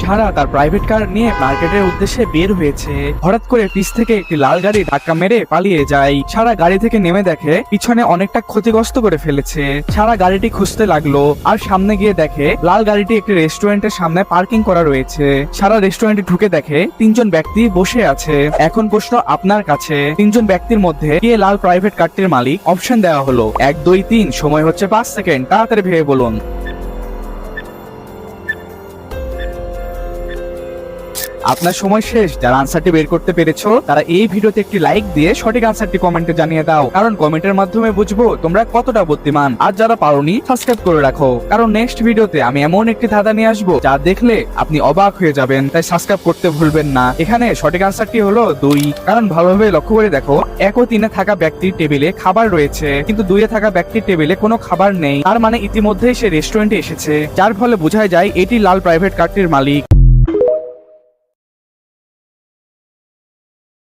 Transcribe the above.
ছাড়া তার private car নিয়ে মার্কেটের উদ্দেশ্যে বের হয়েছে। হঠাৎ করে পিছ থেকে একটি লাল গাড়ি ধাক্কা মেরে পালিয়ে যায়। সারা গাড়ি থেকে নেমে দেখে পিছনে অনেকটা ক্ষতিগ্রস্ত করে ফেলেছে। সারা গাড়িটি খুঁজতে লাগলো আর সামনে গিয়ে দেখে লাল গাড়িটি একটি রেস্টুরেন্টের সামনে পার্কিং করা রয়েছে। সারা রেস্টুরেন্টে ঢুকে দেখে তিনজন ব্যক্তি বসে আছে। এখন প্রশ্ন আপনার কাছে, তিনজন ব্যক্তির মধ্যে কে লাল প্রাইভেট কারটির মালিক? অপশন দেওয়া হলো 1, 2, 3, সময় হচ্ছে 5 সেকেন্ড, তাড়াতাড়ি ভেবে বলুন। আপনার সময় শেষ। যারা আনসারটি বের করতে পেরেছো তারা এই ভিডিওতে একটি লাইক দিয়ে সঠিক আনসারটি কমেন্টে জানিয়ে দাও, কারণ কমেন্টের মাধ্যমে বুঝবো তোমরা কতটা বুদ্ধিমান। আর যারা পারোনি সাবস্ক্রাইব করে রাখো, কারণ নেক্সট ভিডিওতে আমি এমন একটি ধাঁধা নিয়ে আসবো যা দেখলে আপনি অবাক হয়ে যাবেন। তাই সাবস্ক্রাইব করতে ভুলবেন না। এখানে সঠিক আনসারটি হলো 2, কারণ ভালোভাবে লক্ষ্য করে দেখো 1 ও 3 থাকা ব্যক্তির টেবিলে খাবার রয়েছে, কিন্তু 2 থাকা ব্যক্তির টেবিলে কোনো খাবার নেই। তার মানে ইতিমধ্যেই সে রেস্টুরেন্টে এসেছে, যার ফলে বোঝা যায় এটি লাল প্রাইভেট কারটির মালিক।